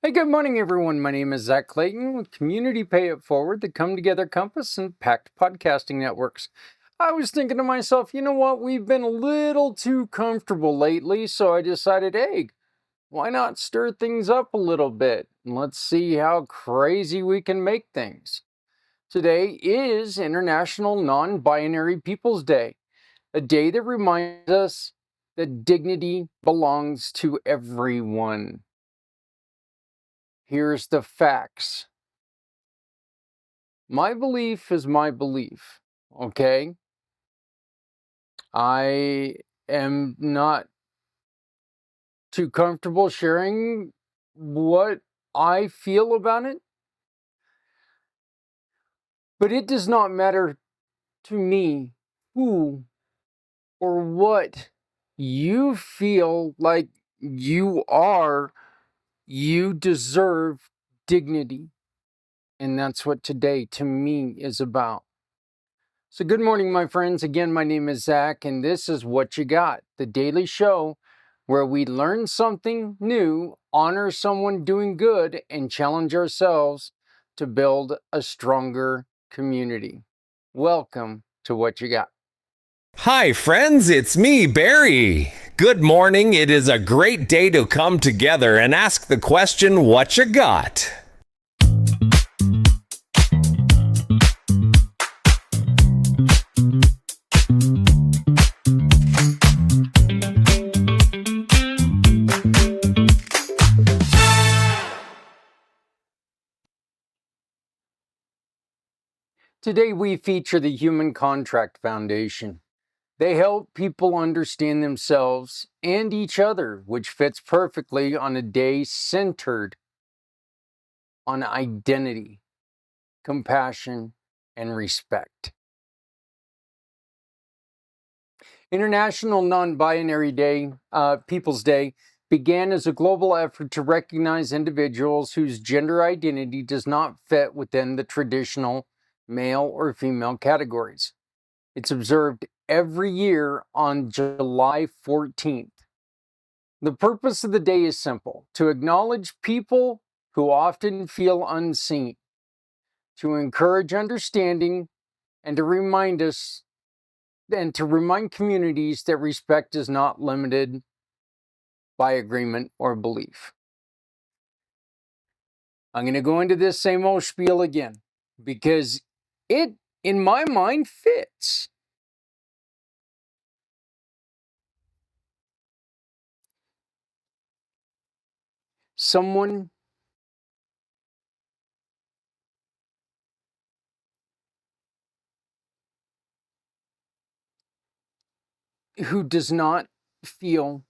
Hey, good morning, everyone. My name is Zach Clayton with Community Pay It Forward, the Come Together Compass and Pact Podcasting Networks. I was thinking to myself, you know what? We've been a little too comfortable lately, so I decided, hey, why not stir things up a little bit? And let's see how crazy we can make things. Today is International Non-Binary Peoples Day, a day that reminds us that dignity belongs to everyone. Here's the facts. My belief is my belief, okay? I am not too comfortable sharing what I feel about it, but it does not matter to me who or what you feel like you are. You deserve dignity, and that's what today to me is about. So, good morning, my friends. Again, my name is Zach, and this is What You Got, the daily show where we learn something new, honor someone doing good, and challenge ourselves to build a stronger community. Welcome to What You Got. Hi, friends, it's me, Barry. Good morning. It is a great day to come together and ask the question, What you got? Today, we feature the Human Contract Foundation. They help people understand themselves and each other, which fits perfectly on a day centered on identity, compassion, and respect. International Non-Binary Day, People's Day, began as a global effort to recognize individuals whose gender identity does not fit within the traditional male or female categories. It's observed every year on July 14th. The purpose of the day is simple: to acknowledge people who often feel unseen, to encourage understanding, and to remind communities that respect is not limited by agreement or belief. I'm going to go into this same old spiel again because it, in my mind, fits. Someone who does not feel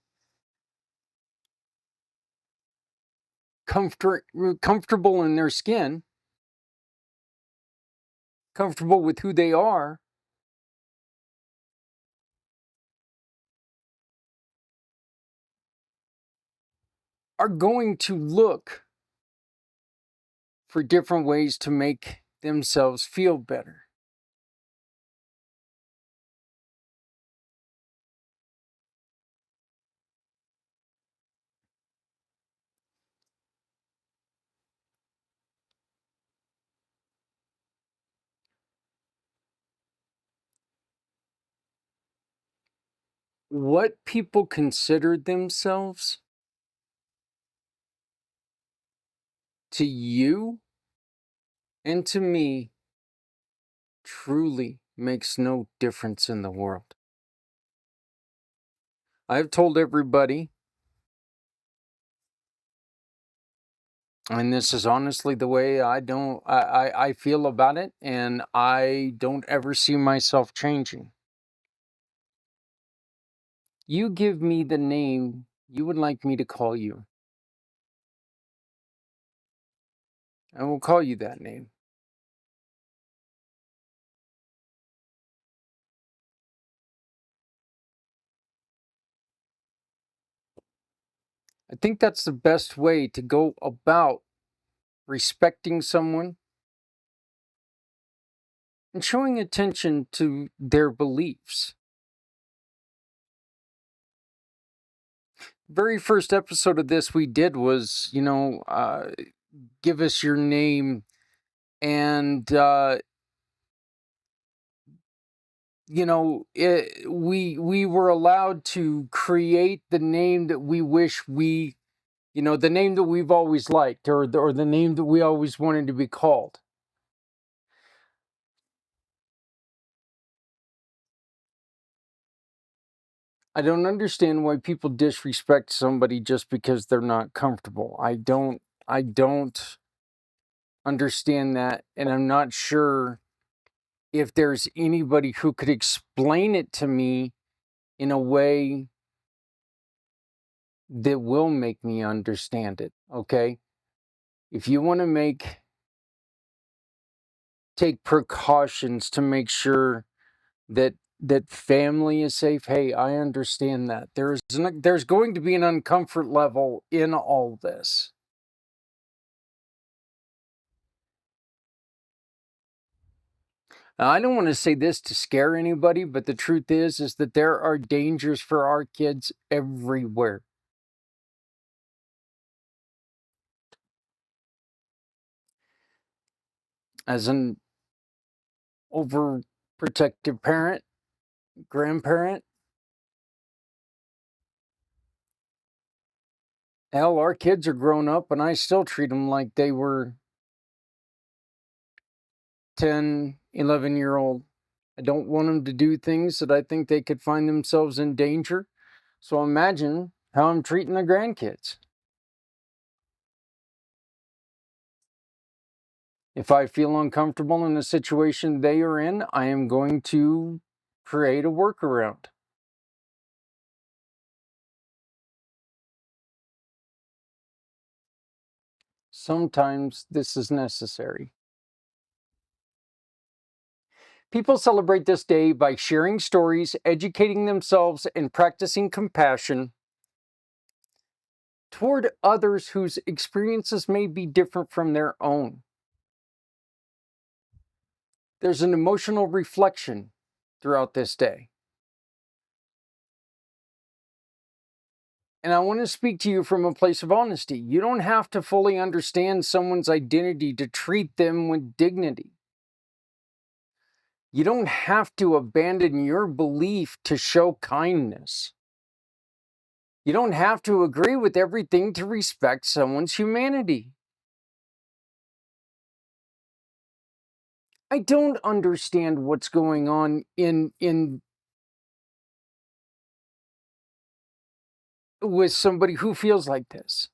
comfortable in their skin, comfortable with who they are going to look for different ways to make themselves feel better. What people consider themselves to you and to me truly makes no difference in the world. I've told everybody, and this is honestly the way I feel about it, and I don't ever see myself changing. You give me the name you would like me to call you, I will call you that name. I think that's the best way to go about respecting someone and showing attention to their beliefs. Very first episode of this we did was, give us your name, and we were allowed to create the name that we wish the name that we've always liked, or the name that we always wanted to be called. I don't understand why people disrespect somebody just because they're not comfortable. I don't understand that, and I'm not sure if there's anybody who could explain it to me in a way that will make me understand it. Okay? If you want to take precautions to make sure that family is safe, hey, I understand that. There's going to be an uncomfort level in all this. Now, I don't want to say this to scare anybody, but the truth is that there are dangers for our kids everywhere. As an overprotective parent, grandparent, hell, our kids are grown up and I still treat them like they were 10, 11-year-old. I don't want them to do things that I think they could find themselves in danger. So imagine how I'm treating the grandkids. If I feel uncomfortable in a situation they are in, I am going to create a workaround. Sometimes this is necessary. People celebrate this day by sharing stories, educating themselves, and practicing compassion toward others whose experiences may be different from their own. There's an emotional reflection throughout this day. And I want to speak to you from a place of honesty. You don't have to fully understand someone's identity to treat them with dignity. You don't have to abandon your belief to show kindness. You don't have to agree with everything to respect someone's humanity. I don't understand what's going on in with somebody who feels like this.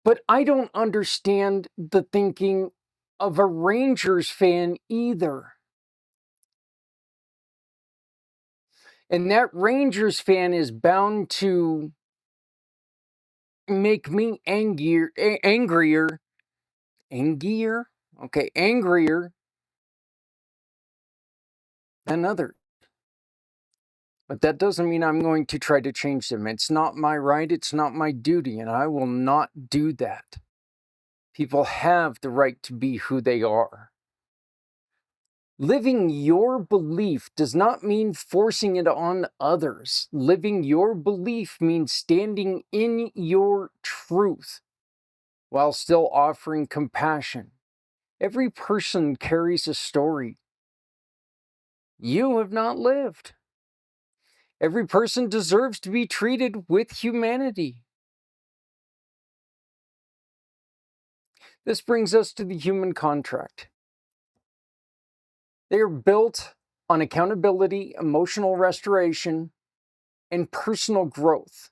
But I don't understand the thinking of a Rangers fan either. And that Rangers fan is bound to make me angrier, angrier than others. But that doesn't mean I'm going to try to change them. It's not my right, it's not my duty, and I will not do that. People have the right to be who they are. Living your belief does not mean forcing it on others. Living your belief means standing in your truth while still offering compassion. Every person carries a story you have not lived. Every person deserves to be treated with humanity. This brings us to the human contract. They are built on accountability, emotional restoration, and personal growth.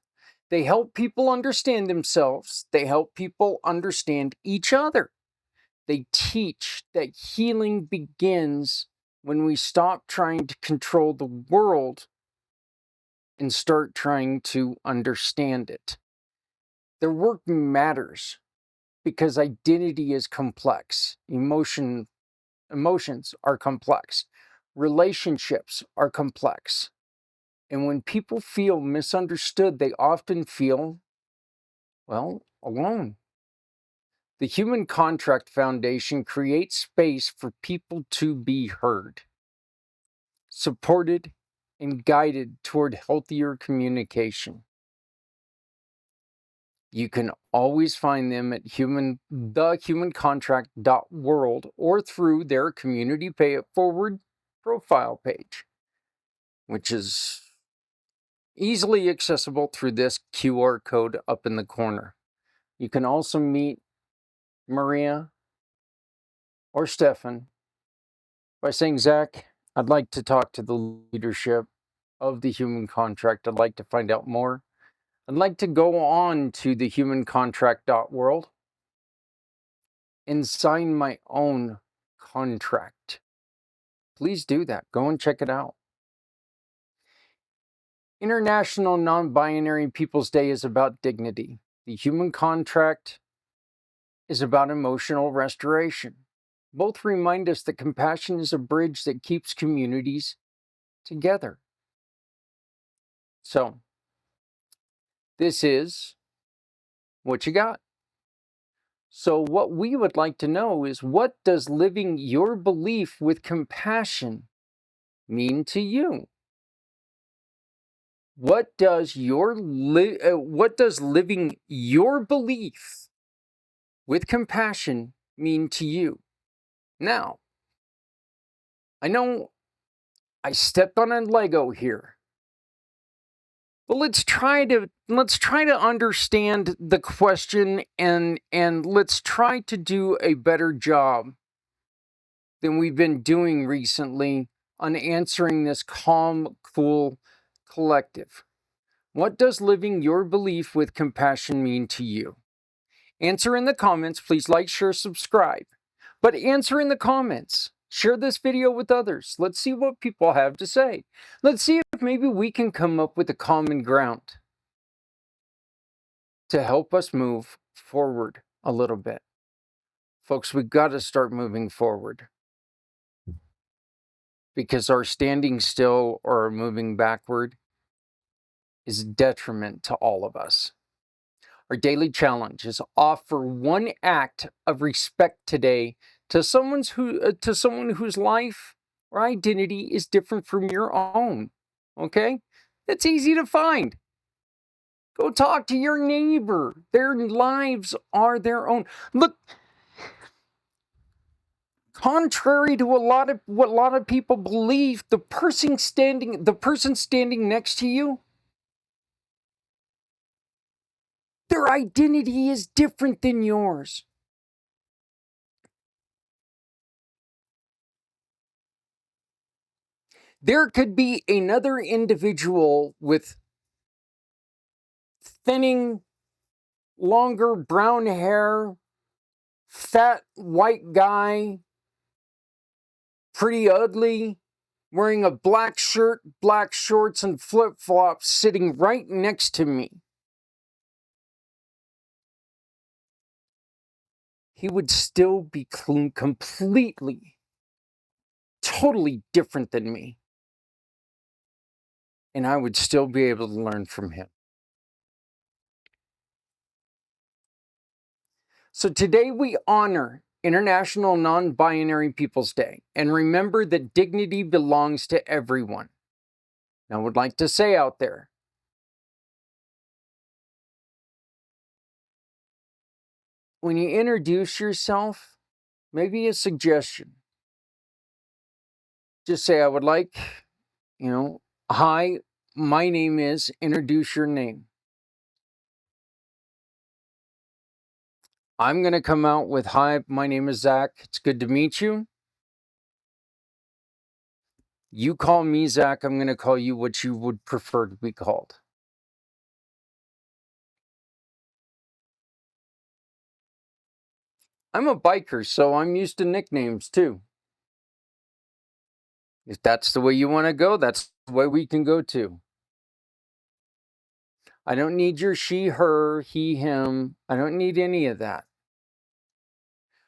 They help people understand themselves. They help people understand each other. They teach that healing begins when we stop trying to control the world and start trying to understand it. Their work matters because identity is complex. Emotions are complex. Relationships are complex. And when people feel misunderstood, they often feel, well, alone. The Human Contract Foundation creates space for people to be heard, supported, and guided toward healthier communication. You can always find them at TheHumanContract.world or through their Community Pay It Forward profile page, which is easily accessible through this QR code up in the corner. You can also meet Maria or Stefan by saying, Zach, I'd like to talk to the leadership of the Human Contract. I'd like to find out more. I'd like to go on to the TheHumanContract.world and sign my own contract. Please do that. Go and check it out. International Non-Binary People's Day is about dignity. The Human Contract is about emotional restoration. Both remind us that compassion is a bridge that keeps communities together. So, this is What You Got. So, what we would like to know is, what does living your belief with compassion mean to you? What does living your belief with compassion mean to you? Now, I know I stepped on a Lego here, but let's try to understand the question, and let's try to do a better job than we've been doing recently on answering this calm, cool, collective. What does living your belief with compassion mean to you? Answer in the comments. Please like, share, subscribe. But answer in the comments. Share this video with others. Let's see what people have to say. Let's see if maybe we can come up with a common ground to help us move forward a little bit. Folks, we've got to start moving forward, because our standing still or moving backward is a detriment to all of us. Our daily challenge is offer one act of respect today to someone whose life or identity is different from your own. Okay? It's easy to find. Go talk to your neighbor. Their lives are their own. Look, contrary to what a lot of people believe, the person standing next to you, their identity is different than yours. There could be another individual with thinning, longer brown hair, fat white guy, pretty ugly, wearing a black shirt, black shorts, and flip-flops sitting right next to me. He would still be completely, totally different than me. And I would still be able to learn from him. So today we honor International Non-Binary People's Day and remember that dignity belongs to everyone. Now, I would like to say out there, when you introduce yourself, maybe a suggestion. Just say, I would like, hi, my name is, introduce your name. I'm going to come out with, hi, my name is Zach. It's good to meet you. You call me Zach. I'm going to call you what you would prefer to be called. I'm a biker, so I'm used to nicknames too. If that's the way you want to go, that's the way we can go too. I don't need your she, her, he, him. I don't need any of that.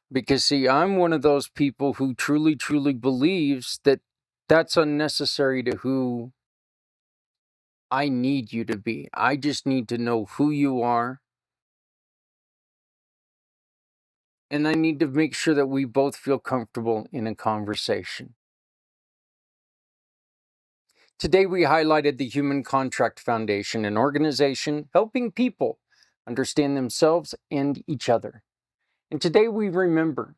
Because, see, I'm one of those people who truly, truly believes that that's unnecessary to who I need you to be. I just need to know who you are. And I need to make sure that we both feel comfortable in a conversation. Today we highlighted the Human Contract Foundation, an organization helping people understand themselves and each other. And today we remember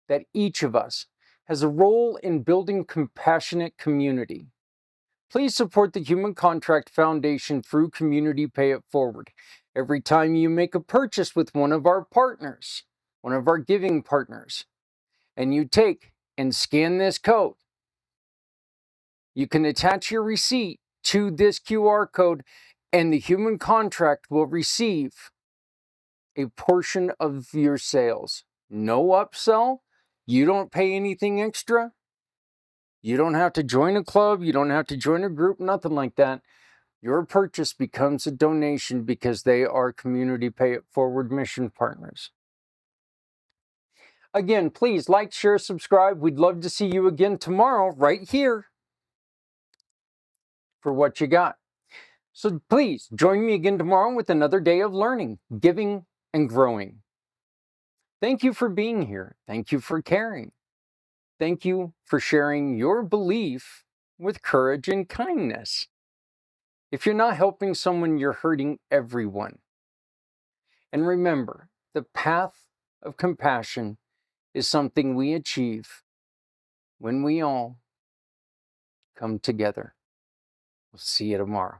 that each of us has a role in building compassionate community. Please support the Human Contract Foundation through Community Pay It Forward. Every time you make a purchase with one of our partners, one of our giving partners, and you take and scan this code, you can attach your receipt to this QR code, and the Human Contract will receive a portion of your sales. No upsell. You don't pay anything extra. You don't have to join a club. You don't have to join a group, nothing like that. Your purchase becomes a donation because they are Community Pay It Forward mission partners. Again, please like, share, subscribe. We'd love to see you again tomorrow right here for What You Got. So please join me again tomorrow with another day of learning, giving, and growing. Thank you for being here. Thank you for caring. Thank you for sharing your belief with courage and kindness. If you're not helping someone, you're hurting everyone. And remember, the path of compassion is something we achieve when we all come together. We'll see you tomorrow.